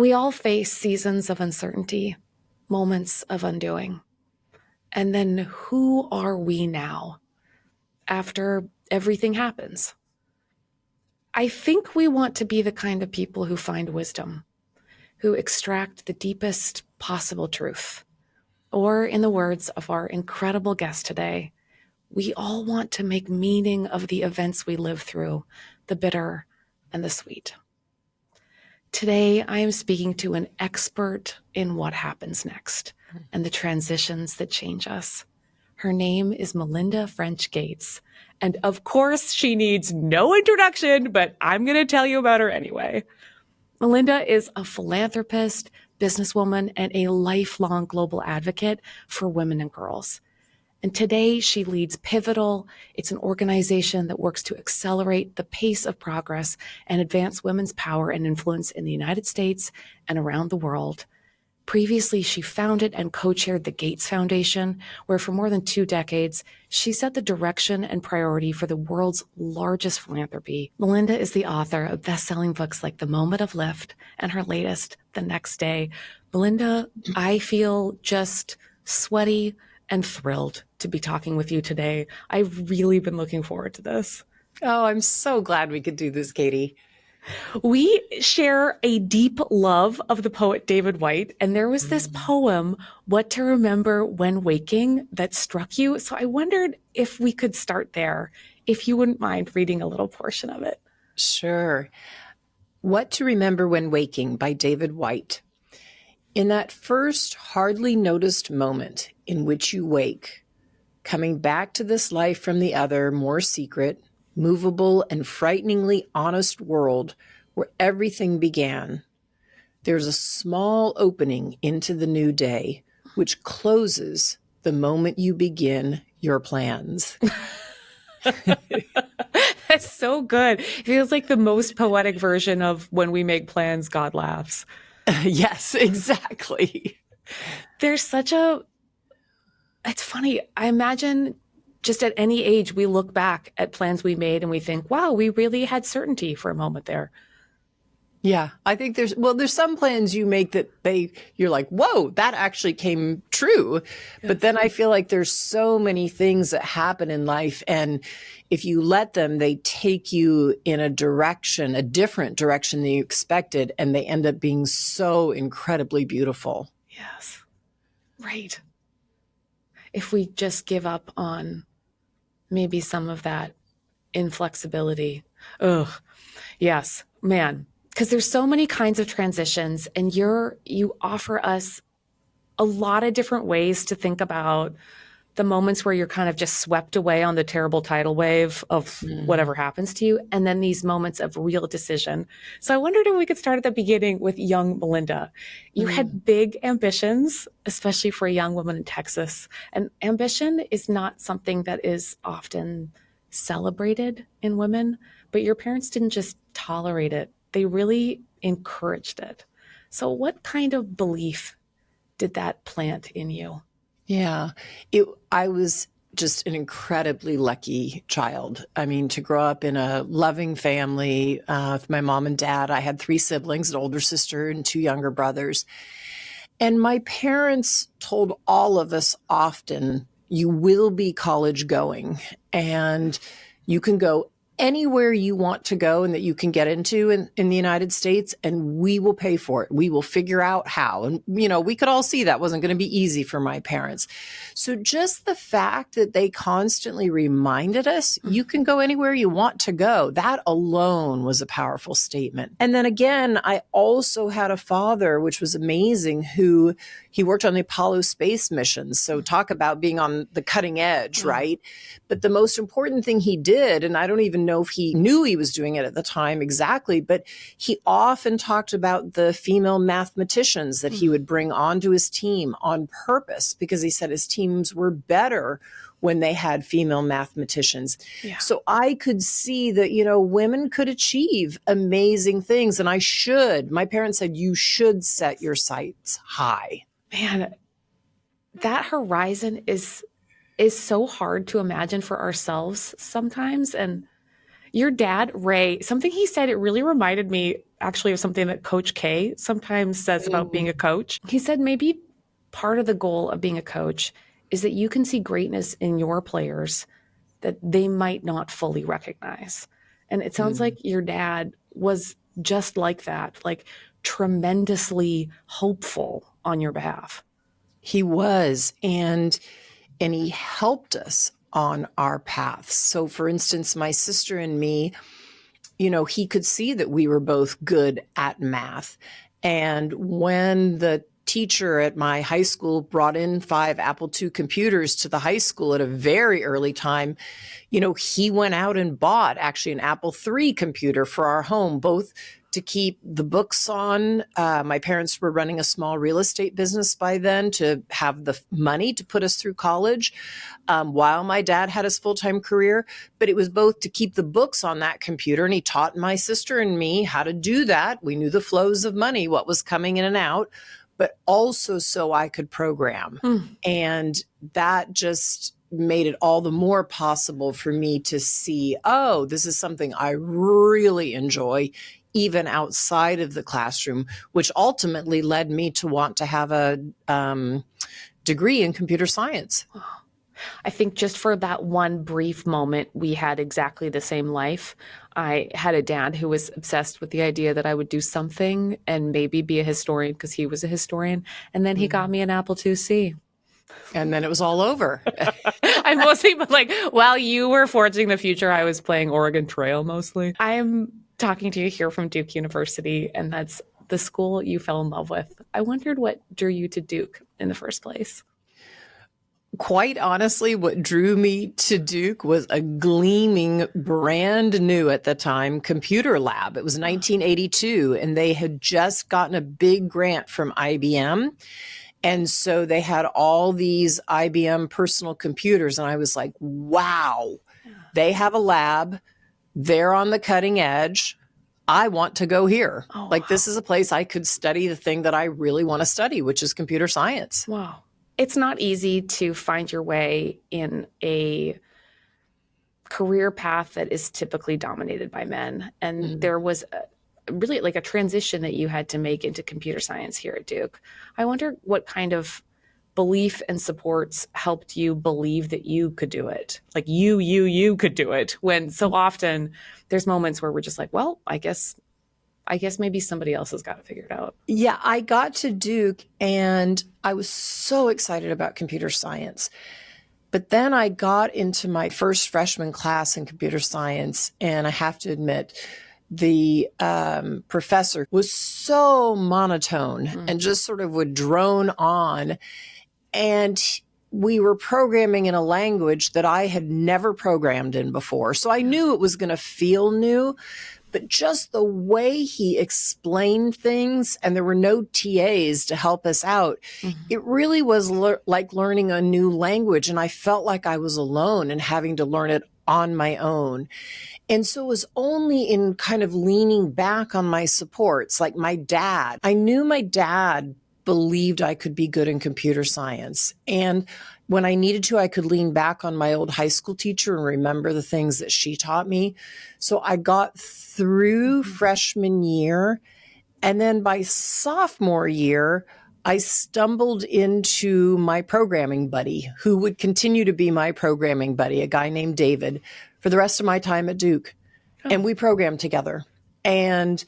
We all face seasons of uncertainty, moments of undoing. And then who are we now after everything happens? I think we want to be the kind of people who find wisdom, who extract the deepest possible truth. Or in the words of our incredible guest today, we all want to make meaning of the events we live through, the bitter and the sweet. Today, I am speaking to an expert in what happens next and the transitions that change us. Her name is Melinda French Gates. And of course, she needs no introduction, but I'm going to tell you about her anyway. Melinda is a philanthropist, businesswoman, and a lifelong global advocate for women and girls. And today she leads Pivotal. It's an organization that works to accelerate the pace of progress and advance women's power and influence in the United States and around the world. Previously, she founded and co-chaired the Gates Foundation, where for more than 2 decades, she set the direction and priority for the world's largest philanthropy. Melinda is the author of best-selling books like The Moment of Lift and her latest, The Next Day. Melinda, I feel just sweaty and thrilled to be talking with you today. I've really been looking forward to this. Oh, I'm so glad we could do this, Katie. We share a deep love of the poet David Whyte, and there was this poem, What to Remember When Waking, that struck you. So I wondered if we could start there, if you wouldn't mind reading a little portion of it. Sure. What to Remember When Waking by David Whyte. In that first hardly noticed moment in which you wake, coming back to this life from the other, more secret, movable, and frighteningly honest world where everything began, there's a small opening into the new day, which closes the moment you begin your plans. That's so good. It feels like the most poetic version of when we make plans, God laughs. Yes, exactly. There's such a, it's funny. I imagine just at any age, we look back at plans we made and we think, wow, we really had certainty for a moment there. Yeah, I think there's some plans you make that you're like, whoa, that actually came true. Yes. But then I feel like there's so many things that happen in life. And if you let them, they take you in a different direction than you expected. And they end up being so incredibly beautiful. Yes. Right. If we just give up on maybe some of that inflexibility. Ugh. Yes, man. Because there's so many kinds of transitions, and you offer us a lot of different ways to think about the moments where you're kind of just swept away on the terrible tidal wave of whatever happens to you, and then these moments of real decision. So I wondered if we could start at the beginning with young Melinda. You had big ambitions, especially for a young woman in Texas. And ambition is not something that is often celebrated in women, but your parents didn't just tolerate it. They really encouraged it. So what kind of belief did that plant in you? Yeah, I was just an incredibly lucky child. I mean, to grow up in a loving family with my mom and dad. I had 3 siblings, an older sister and 2 younger brothers. And my parents told all of us often, you will be college going and you can go anywhere you want to go and that you can get into in the United States, and we will pay for it. We will figure out how. And, we could all see that wasn't going to be easy for my parents. So just the fact that they constantly reminded us, you can go anywhere you want to go, that alone was a powerful statement. And then again, I also had a father, which was amazing, he worked on the Apollo space missions. So talk about being on the cutting edge, right? But the most important thing he did, and I don't even know if he knew he was doing it at the time exactly, but he often talked about the female mathematicians that he would bring onto his team on purpose, because he said his teams were better when they had female mathematicians. Yeah. So I could see that, women could achieve amazing things. And my parents said, you should set your sights high. Man, that horizon is so hard to imagine for ourselves sometimes. And your dad, Ray, something he said, it really reminded me actually of something that Coach K sometimes says about being a coach. He said maybe part of the goal of being a coach is that you can see greatness in your players that they might not fully recognize. And it sounds like your dad was just like that, like tremendously hopeful on your behalf. He was, and he helped us on our paths. So for instance, my sister and me, he could see that we were both good at math. And when the teacher at my high school brought in 5 Apple II computers to the high school at a very early time, he went out and bought actually an Apple III computer for our home, both to keep the books on. My parents were running a small real estate business by then to have the money to put us through college while my dad had his full-time career. But it was both to keep the books on that computer, and he taught my sister and me how to do that. We knew the flows of money, what was coming in and out, but also so I could program. And that just made it all the more possible for me to see, oh, this is something I really enjoy, even outside of the classroom, which ultimately led me to want to have a degree in computer science. I think just for that one brief moment, we had exactly the same life. I had a dad who was obsessed with the idea that I would do something and maybe be a historian because he was a historian. And then he got me an Apple IIc. And then it was all over. I mostly, but like while you were forging the future, I was playing Oregon Trail mostly. I am talking to you here from Duke University, and that's the school you fell in love with. I wondered what drew you to Duke in the first place. Quite honestly, what drew me to Duke was a gleaming, brand new at the time computer lab. It was 1982, and they had just gotten a big grant from IBM. And so they had all these IBM personal computers. And I was like, wow, they have a lab. They're on the cutting edge. I want to go here. Oh, like, this is a place I could study the thing that I really want to study, which is computer science. Wow. It's not easy to find your way in a career path that is typically dominated by men. And there was really like a transition that you had to make into computer science here at Duke. I wonder what kind of belief and supports helped you believe that you could do it. Like you could do it, when so often there's moments where we're just like, well, I guess maybe somebody else has got to figure it out. Yeah, I got to Duke and I was so excited about computer science. But then I got into my first freshman class in computer science, and I have to admit, the professor was so monotone and just sort of would drone on. And we were programming in a language that I had never programmed in before. So I knew it was going to feel new, but just the way he explained things, and there were no TAs to help us out, it really was like learning a new language. And I felt like I was alone and having to learn it on my own. And so it was only in kind of leaning back on my supports, like my dad. I knew my dad believed I could be good in computer science. And when I needed to, I could lean back on my old high school teacher and remember the things that she taught me. So I got through freshman year. And then by sophomore year, I stumbled into my programming buddy, who would continue to be my programming buddy, a guy named David, for the rest of my time at Duke. And we programmed together. And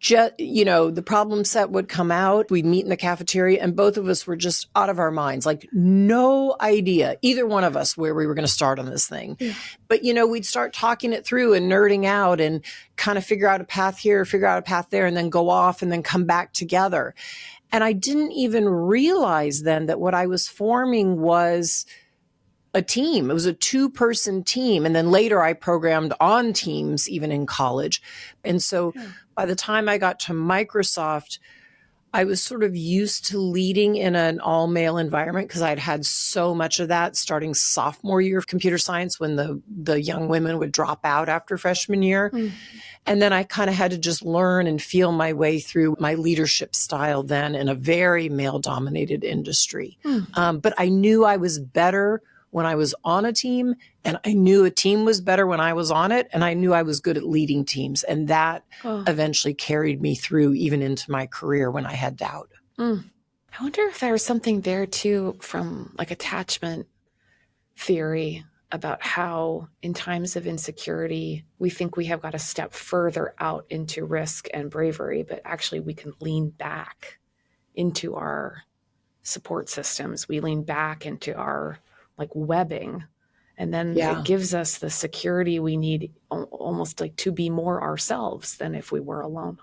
the problem set would come out. We'd meet in the cafeteria, and both of us were just out of our minds, like no idea, either one of us, where we were going to start on this thing. Yeah. But, we'd start talking it through and nerding out and kind of figure out a path here, figure out a path there, and then go off and then come back together. And I didn't even realize then that what I was forming was a team. It was a 2-person team. And then later I programmed on teams, even in college. And so by the time I got to Microsoft, I was sort of used to leading in an all-male environment because I'd had so much of that starting sophomore year of computer science, when the young women would drop out after freshman year. And then I kind of had to just learn and feel my way through my leadership style then in a very male-dominated industry. But I knew I was better when I was on a team, and I knew a team was better when I was on it, and I knew I was good at leading teams. And that Oh. eventually carried me through even into my career when I had doubt. I wonder if there was something there too from like attachment theory about how in times of insecurity, we think we have got to step further out into risk and bravery, but actually we can lean back into our support systems. We lean back into our like webbing, and then it gives us the security we need almost like to be more ourselves than if we were alone.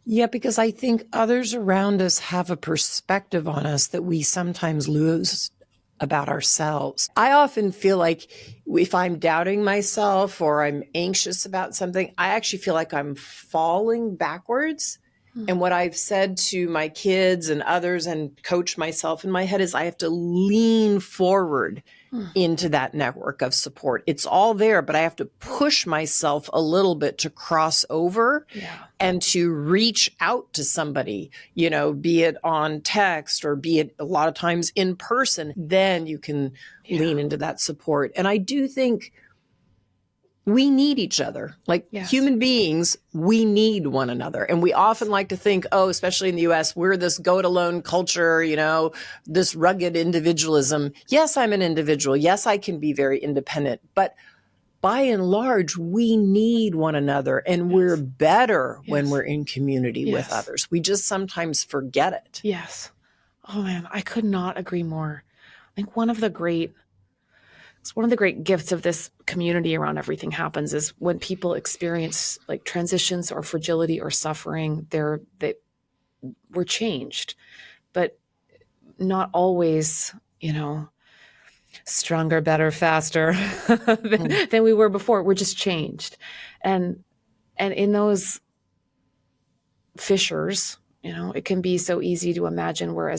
Yeah, because I think others around us have a perspective on us that we sometimes lose about ourselves. I often feel like if I'm doubting myself or I'm anxious about something, I actually feel like I'm falling backwards. And what I've said to my kids and others and coach myself in my head is I have to lean forward into that network of support. It's all there, but I have to push myself a little bit to cross over and to reach out to somebody, you know, be it on text or be it a lot of times in person. Then you can lean into that support. And I do think we need each other. Like human beings, we need one another. And we often like to think, oh, especially in the US, we're this go it alone culture, you know, this rugged individualism. Yes, I'm an individual. Yes, I can be very independent. But by and large, we need one another. And we're better when we're in community with others. We just sometimes forget it. Yes. Oh man, I could not agree more. I think one of the great gifts of this community around Everything Happens is when people experience like transitions or fragility or suffering, they were changed, but not always, you know, stronger, better, faster than we were before. We're just changed. And in those fissures, you know, it can be so easy to imagine we're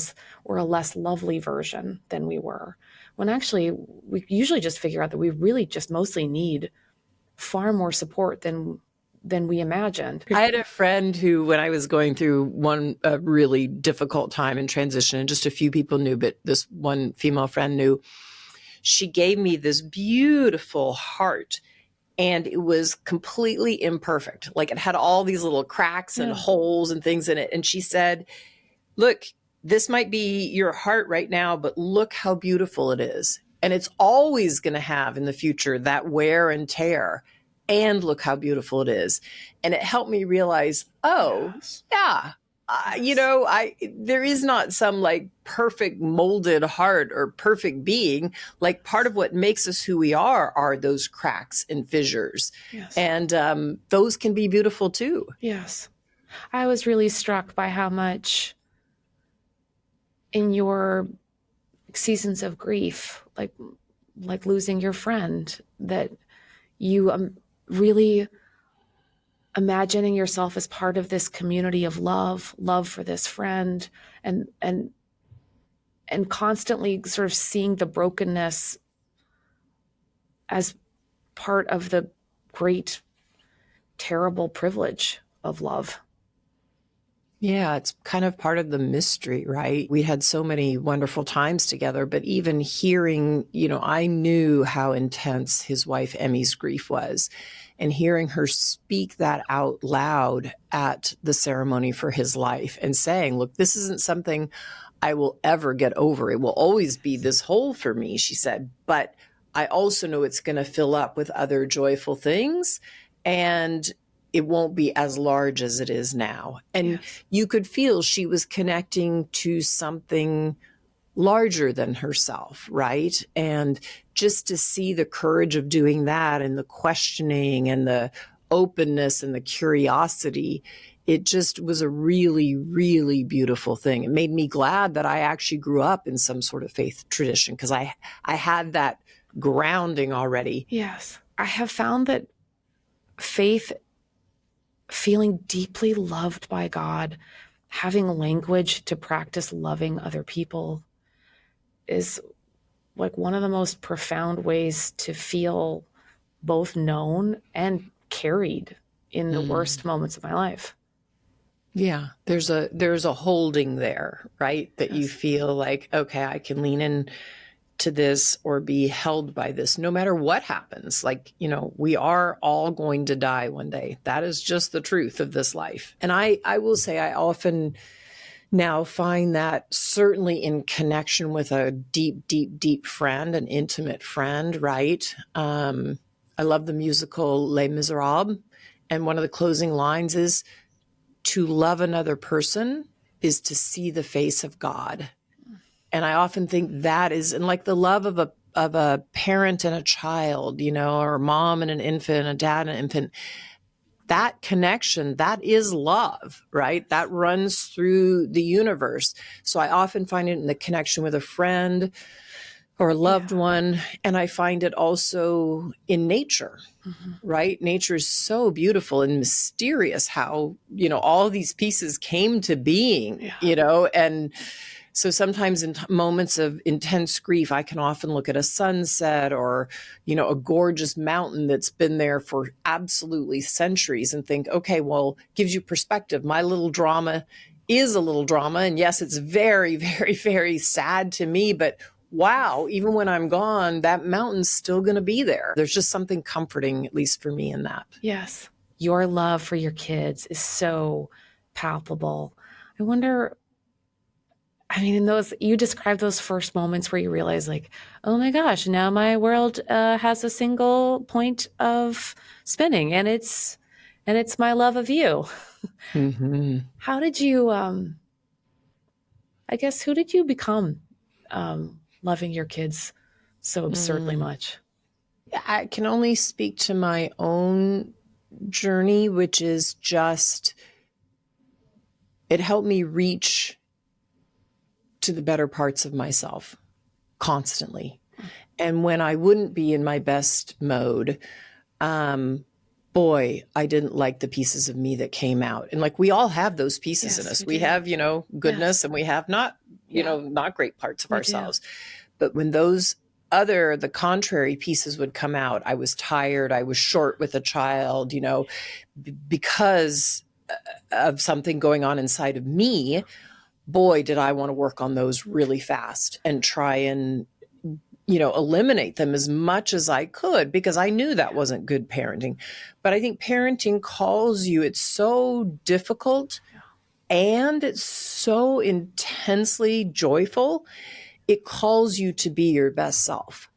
a less lovely version than we were, when actually we usually just figure out that we really just mostly need far more support than we imagined. I had a friend who, when I was going through one really difficult time in transition, and just a few people knew, but this one female friend knew, she gave me this beautiful heart. And it was completely imperfect. Like it had all these little cracks and holes and things in it. And she said, look, this might be your heart right now, but look how beautiful it is. And it's always going to have in the future that wear and tear. And look how beautiful it is. And it helped me realize, you know, there is not some like perfect molded heart or perfect being. Like part of what makes us who we are those cracks and fissures. And those can be beautiful too. Yes. I was really struck by how much in your seasons of grief, like losing your friend, that you really imagining yourself as part of this community of love for this friend, and constantly sort of seeing the brokenness as part of the great, terrible privilege of love. Yeah, it's kind of part of the mystery, right? We had so many wonderful times together, but even hearing, you know, I knew how intense his wife Emmy's grief was. And hearing her speak that out loud at the ceremony for his life and saying, look, this isn't something I will ever get over. It will always be this hole for me, she said. But I also know it's going to fill up with other joyful things. And it won't be as large as it is now. And you could feel she was connecting to something larger than herself, right? And just to see the courage of doing that and the questioning and the openness and the curiosity, it just was a really, really beautiful thing. It made me glad that I actually grew up in some sort of faith tradition because I had that grounding already. Yes. I have found that faith, feeling deeply loved by God, having language to practice loving other people, is like one of the most profound ways to feel both known and carried in the worst moments of my life. Yeah, there's a holding there, right? That you feel like, okay, I can lean in to this or be held by this, no matter what happens. Like, we are all going to die one day. That is just the truth of this life. And I will say, I often now find that certainly in connection with a deep, deep, deep friend, an intimate friend, right? I love the musical Les Miserables. And one of the closing lines is, to love another person is to see the face of God. And I often think that is, and like the love of a parent and a child, or a mom and an infant, a dad and an infant, that connection, that is love, right? That runs through the universe. So I often find it in the connection with a friend or a loved one. And I find it also in nature, right? Nature is so beautiful and mysterious how, all these pieces came to being, and so sometimes in moments of intense grief, I can often look at a sunset or, a gorgeous mountain that's been there for absolutely centuries and think, okay, well, gives you perspective. My little drama is a little drama. And yes, it's very, very, very sad to me, but wow, even when I'm gone, that mountain's still going to be there. There's just something comforting, at least for me, in that. Yes. Your love for your kids is so palpable. I wonder, you described those first moments where you realize like, oh my gosh, now my world has a single point of spinning and it's my love of you. Mm-hmm. How did you, who did you become loving your kids so absurdly much? I can only speak to my own journey, which is just, it helped me reach to the better parts of myself constantly. And when I wouldn't be in my best mode, boy, I didn't like the pieces of me that came out. And like, we all have those pieces in us. We have, goodness, and we have not, not great parts of ourselves. But when the contrary pieces would come out, I was tired, I was short with a child, because of something going on inside of me. Boy, did I want to work on those really fast and try and, eliminate them as much as I could, because I knew that wasn't good parenting. But I think parenting calls you, it's so difficult and it's so intensely joyful. It calls you to be your best self.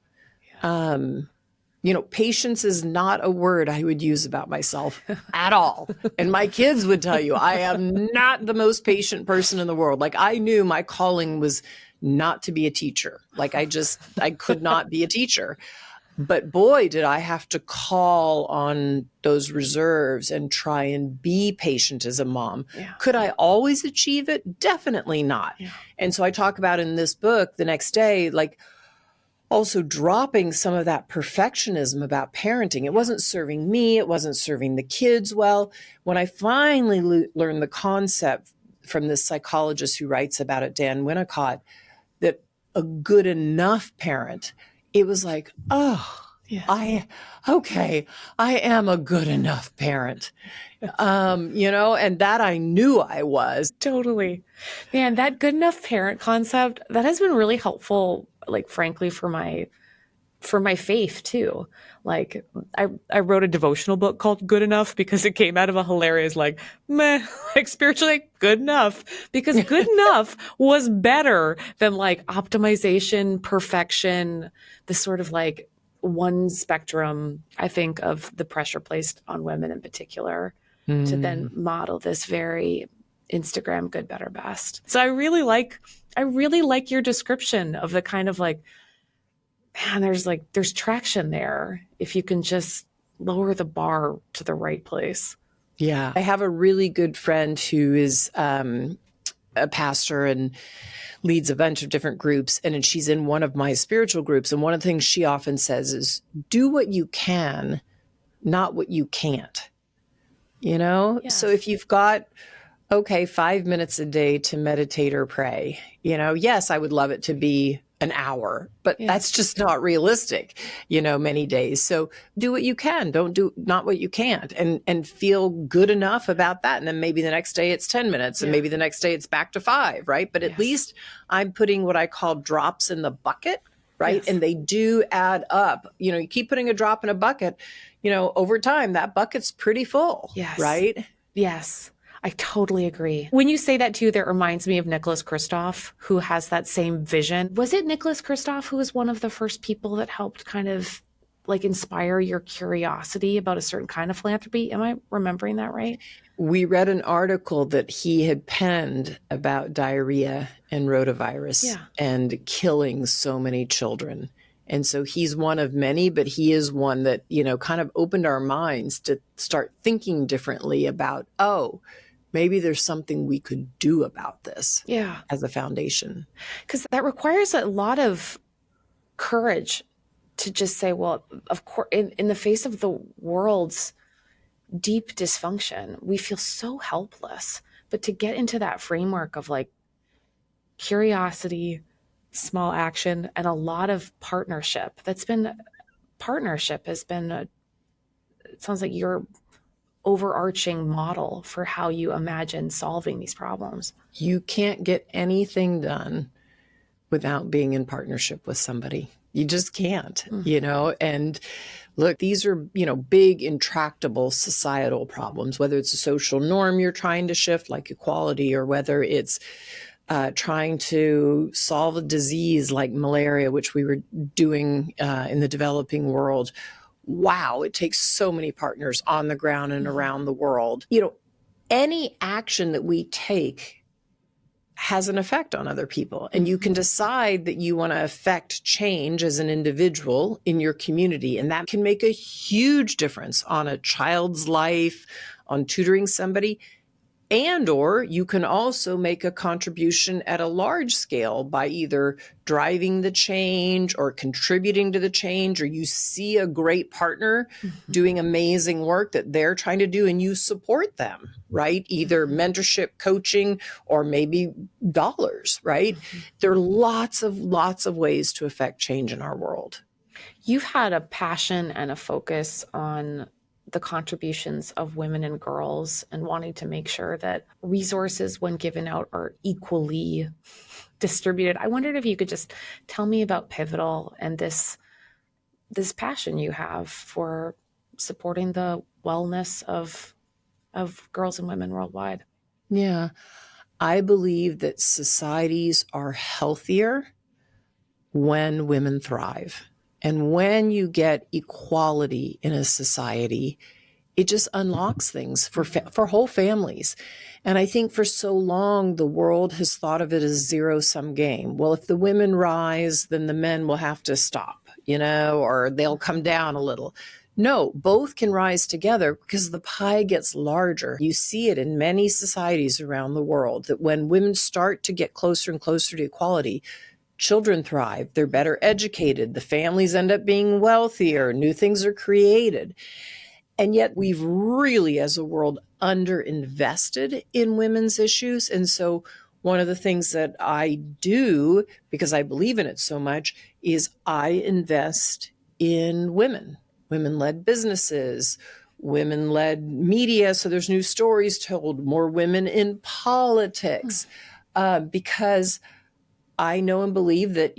Patience is not a word I would use about myself at all. And my kids would tell you, I am not the most patient person in the world. Like, I knew my calling was not to be a teacher. Like, I could not be a teacher. But boy, did I have to call on those reserves and try and be patient as a mom. Yeah. Could I always achieve it? Definitely not. Yeah. And so I talk about in this book, The Next Day, like, also dropping some of that perfectionism about parenting. It wasn't serving me. It wasn't serving the kids well. When I finally learned the concept from this psychologist who writes about it, Dan Winnicott, that a good enough parent, it was like, oh, yeah. I am a good enough parent. And that I knew I was. Totally. Man, that good enough parent concept, that has been really helpful, like, frankly, for my faith too. Like, I wrote a devotional book called Good Enough because it came out of a hilarious, like, meh, like, spiritually good enough, because good enough was better than like optimization, perfection, the sort of like one spectrum, I think, of the pressure placed on women in particular to then model this very Instagram good, better, best. So I really like your description of the kind of like, man, there's traction there if you can just lower the bar to the right place. Yeah. I have a really good friend who is a pastor and leads a bunch of different groups. And she's in one of my spiritual groups. And one of the things she often says is, do what you can, not what you can't. Yes. So if you've got, 5 minutes a day to meditate or pray, yes, I would love it to be an hour, but that's just not realistic, many days. So do what you can, don't do not what you can't, and feel good enough about that. And then maybe the next day it's 10 minutes and maybe the next day it's back to 5, right? But at least I'm putting what I call drops in the bucket right? Yes. And they do add up. You keep putting a drop in a bucket, over time, that bucket's pretty full, Yes. right? Yes. I totally agree. When you say that too, that reminds me of Nicholas Kristof, who has that same vision. Was it Nicholas Kristof who was one of the first people that helped kind of like inspire your curiosity about a certain kind of philanthropy? Am I remembering that right? We read an article that he had penned about diarrhea and rotavirus Yeah. and killing so many children. And so he's one of many, but he is one that, kind of opened our minds to start thinking differently about, oh, maybe there's something we could do about this Yeah. as a foundation. Because that requires a lot of courage to just say, well, of course, in the face of the world's deep dysfunction, we feel so helpless. But to get into that framework of like curiosity, small action, and a lot of partnership, partnership has been, it sounds like your overarching model for how you imagine solving these problems. You can't get anything done without being in partnership with somebody. You just can't, and look, these are, big, intractable societal problems, whether it's a social norm you're trying to shift, like equality, or whether it's trying to solve a disease like malaria, which we were doing in the developing world. Wow, it takes so many partners on the ground and around the world. Any action that we take has an effect on other people. And you can decide that you want to affect change as an individual in your community. And that can make a huge difference on a child's life, on tutoring somebody. Or you can also make a contribution at a large scale by either driving the change or contributing to the change, or you see a great partner doing amazing work that they're trying to do and you support them, right? Either mentorship, coaching, or maybe dollars, right? There are lots of ways to affect change in our world. You've had a passion and a focus on the contributions of women and girls and wanting to make sure that resources, when given out, are equally distributed. I wondered if you could just tell me about Pivotal and this passion you have for supporting the wellness of girls and women worldwide. Yeah. I believe that societies are healthier when women thrive. And when you get equality in a society, it just unlocks things for whole families. And I think for so long, the world has thought of it as zero-sum game. Well, if the women rise, then the men will have to stop, or they'll come down a little. No, both can rise together because the pie gets larger. You see it in many societies around the world that when women start to get closer and closer to equality, children thrive, they're better educated, the families end up being wealthier, new things are created. And yet we've really, as a world, underinvested in women's issues. And so one of the things that I do, because I believe in it so much, is I invest in women-led businesses, women-led media. So there's new stories told, more women in politics, because I know and believe that,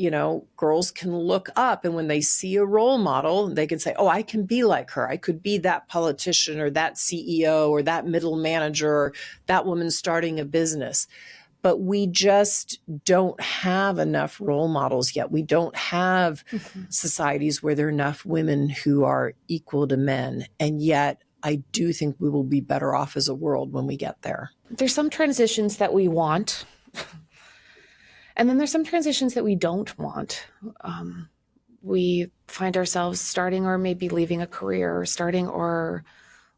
girls can look up, and when they see a role model, they can say, oh, I can be like her. I could be that politician or that CEO or that middle manager or that woman starting a business. But we just don't have enough role models yet. We don't have societies where there are enough women who are equal to men. And yet I do think we will be better off as a world when we get there. There's some transitions that we want. And then there's some transitions that we don't want. We find ourselves starting or maybe leaving a career, starting or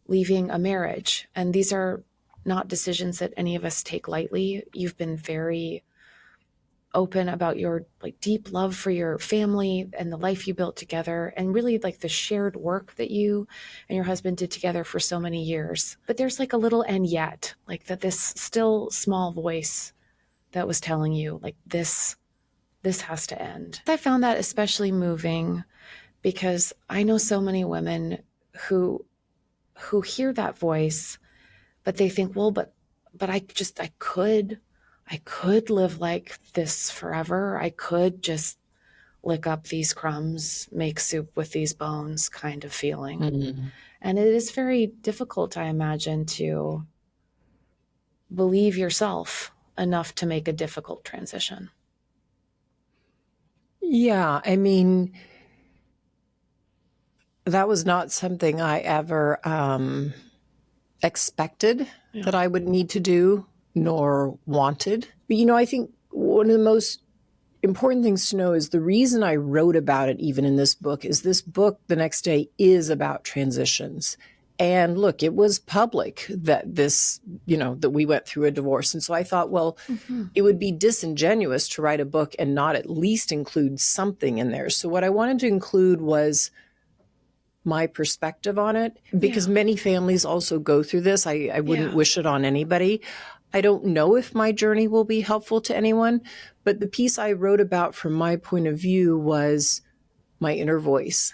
leaving a marriage. And these are not decisions that any of us take lightly. You've been very open about your deep love for your family and the life you built together, and really the shared work that you and your husband did together for so many years. But there's a little and yet, that this still small voice that was telling you this has to end. I found that especially moving because I know so many women who hear that voice, but they think, well, but I could live like this forever. I could just lick up these crumbs, make soup with these bones kind of feeling. Mm. And it is very difficult, I imagine, to believe yourself enough to make a difficult transition. Yeah, I mean, that was not something I ever expected that I would need to do, nor wanted. But, I think one of the most important things to know is the reason I wrote about it, even in this book, is this book, The Next Day, is about transitions. And look, it was public that that we went through a divorce. And so I thought, well, it would be disingenuous to write a book and not at least include something in there. So what I wanted to include was my perspective on it, because many families also go through this. I wouldn't wish it on anybody. I don't know if my journey will be helpful to anyone, but the piece I wrote about from my point of view was my inner voice.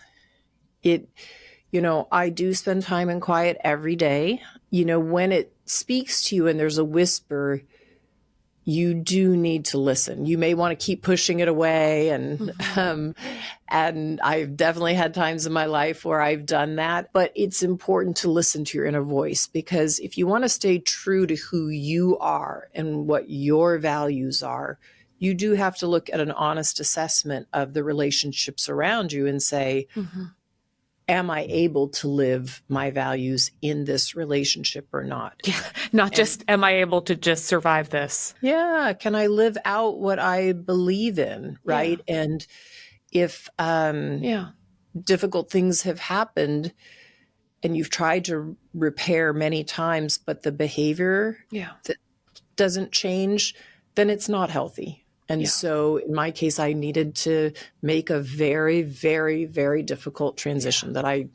I do spend time in quiet every day. When it speaks to you and there's a whisper, you do need to listen. You may want to keep pushing it away. And I've definitely had times in my life where I've done that, but it's important to listen to your inner voice, because if you want to stay true to who you are and what your values are, you do have to look at an honest assessment of the relationships around you and say, am I able to live my values in this relationship or not? Yeah. Not just, am I able to just survive this? Yeah. Can I live out what I believe in? Right. Yeah. And if difficult things have happened and you've tried to repair many times, but the behavior that doesn't change, then it's not healthy. And so in my case, I needed to make a very, very, very difficult transition that I,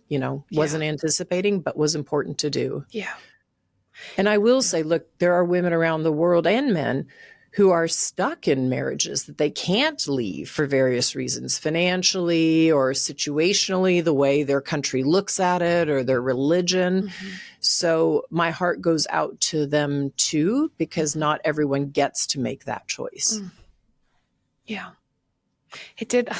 wasn't anticipating, but was important to do. Yeah. And I will say, look, there are women around the world and men who are stuck in marriages that they can't leave for various reasons, financially or situationally, the way their country looks at it or their religion. So my heart goes out to them too, because not everyone gets to make that choice. Yeah. It did,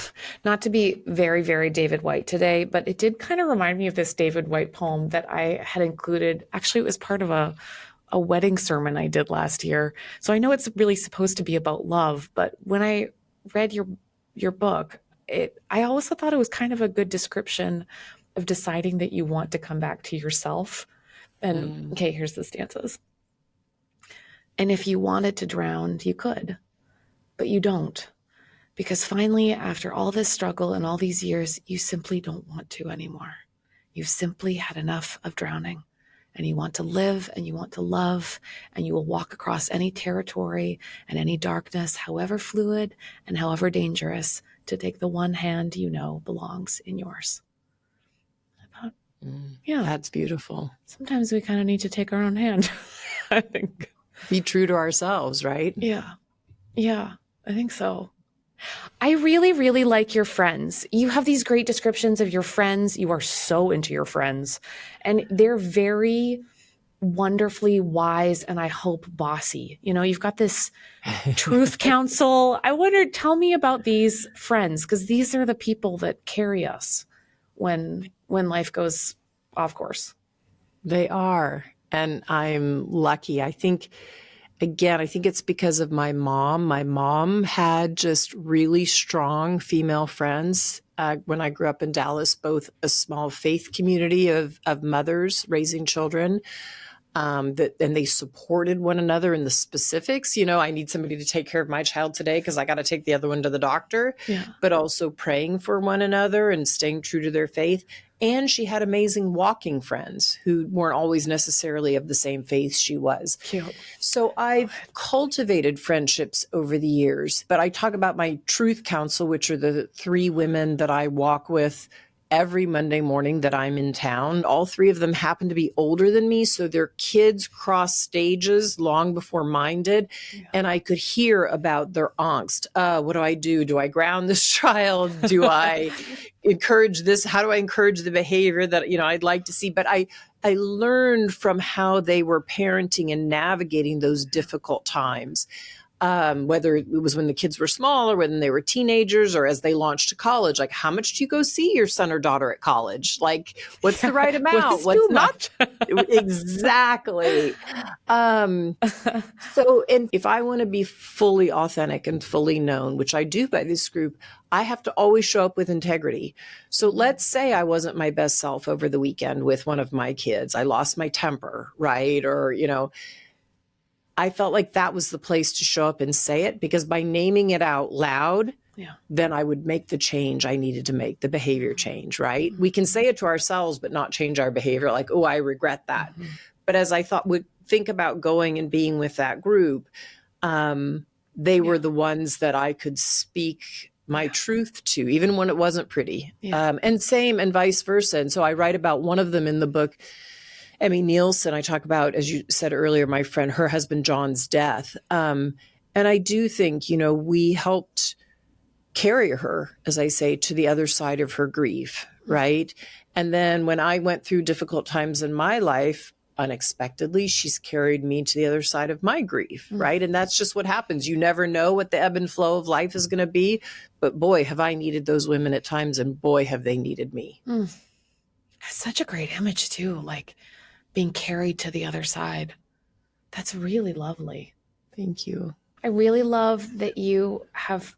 not to be very, very David Whyte today, but it did kind of remind me of this David Whyte poem that I had included. Actually, it was part of a wedding sermon I did last year. So I know it's really supposed to be about love, but when I read your book, I also thought it was kind of a good description of deciding that you want to come back to yourself. And okay, here's the stanzas. And if you wanted to drown, you could, but you don't. Because finally, after all this struggle and all these years, you simply don't want to anymore. You've simply had enough of drowning, and you want to live and you want to love, and you will walk across any territory and any darkness, however fluid and however dangerous, to take the one hand you know belongs in yours. I thought, that's beautiful. Sometimes we kind of need to take our own hand, I think. Be true to ourselves, right? Yeah. Yeah, I think so. I really, really like your friends. You have these great descriptions of your friends. You are so into your friends. And they're very wonderfully wise and I hope bossy. You've got this truth council. I wonder, tell me about these friends, because these are the people that carry us when life goes off course. They are. And I'm lucky. I think it's because of my mom. My mom had just really strong female friends. When I grew up in Dallas, both a small faith community of mothers raising children, and they supported one another in the specifics. I need somebody to take care of my child today because I got to take the other one to the doctor, but also praying for one another and staying true to their faith. And she had amazing walking friends who weren't always necessarily of the same faith she was. Cute. So I've cultivated friendships over the years, but I talk about my truth council, which are the 3 women that I walk with every Monday morning that I'm in town. All 3 of them happen to be older than me, so their kids crossed stages long before mine did. And I could hear about their angst. What do I do? Do I ground this child? Do I encourage this? How do I encourage the behavior that, I'd like to see? But I learned from how they were parenting and navigating those difficult times. whether it was when the kids were small or when they were teenagers or as they launched to college. Like, how much do you go see your son or daughter at college? Like, what's the right amount? What's not? Exactly. So, and if I want to be fully authentic and fully known, which I do by this group, I have to always show up with integrity. So let's say I wasn't my best self over the weekend with one of my kids. I lost my temper, right? Or, I felt like that was the place to show up and say it, because by naming it out loud, then I would make the change I needed to make, the behavior change, right? We can say it to ourselves, but not change our behavior. Like, oh, I regret that. But as I would think about going and being with that group, they were the ones that I could speak my truth to, even when it wasn't pretty. And same and vice versa. And so I write about one of them in the book, Emmy Nielsen. I talk about, as you said earlier, my friend, her husband John's death. And I do think, we helped carry her, as I say, to the other side of her grief, right? And then when I went through difficult times in my life, unexpectedly, she's carried me to the other side of my grief, right? And that's just what happens. You never know what the ebb and flow of life is going to be. But boy, have I needed those women at times, and boy, have they needed me. Such a great image too, like being carried to the other side. That's really lovely. Thank you. I really love that you have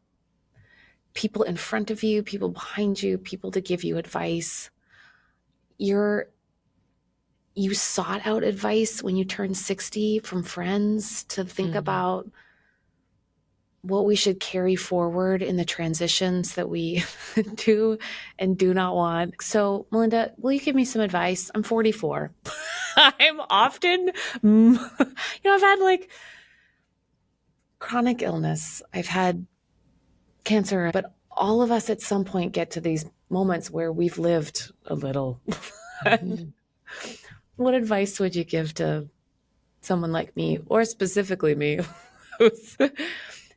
people in front of you, people behind you, people to give you advice. You sought out advice when you turned 60 from friends to think about what we should carry forward in the transitions that we do and do not want. So, Melinda, will you give me some advice? I'm 44. I'm often, I've had like chronic illness. I've had cancer, but all of us at some point get to these moments where we've lived a little. What advice would you give to someone like me, or specifically me,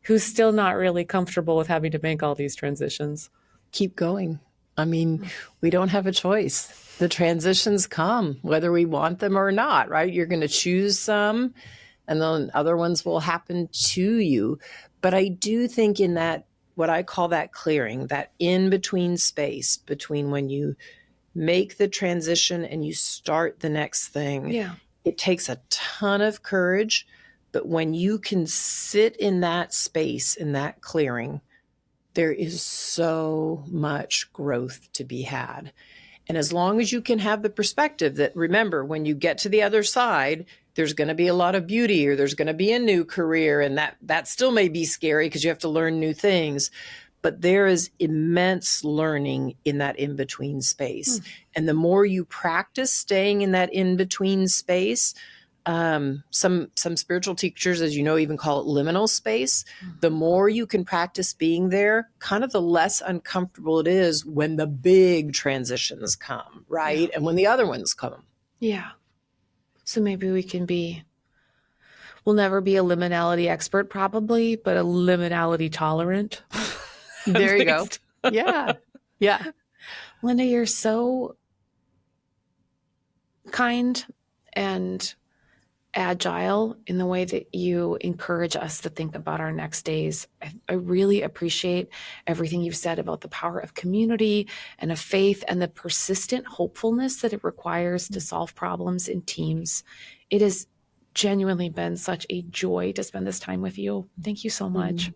who's still not really comfortable with having to make all these transitions? Keep going. I mean, we don't have a choice. The transitions come, whether we want them or not, right? You're going to choose some, and then other ones will happen to you. But I do think in that, what I call that clearing, that in-between space between when you make the transition and you start the next thing, it takes a ton of courage. But when you can sit in that space, in that clearing, there is so much growth to be had. And as long as you can have the perspective that, remember, when you get to the other side, there's going to be a lot of beauty, or there's going to be a new career. And that still may be scary because you have to learn new things. But there is immense learning in that in-between space. And the more you practice staying in that in-between space, some spiritual teachers, as you know, even call it liminal space. The more you can practice being there, kind of the less uncomfortable it is when the big transitions come, right? And when the other ones come. Yeah. So maybe we'll never be a liminality expert probably, but a liminality tolerant. There you go. Yeah. Yeah. Linda, you're so kind and agile in the way that you encourage us to think about our next days. I really appreciate everything you've said about the power of community and of faith and the persistent hopefulness that it requires to solve problems in teams. It has genuinely been such a joy to spend this time with you. Thank you so much.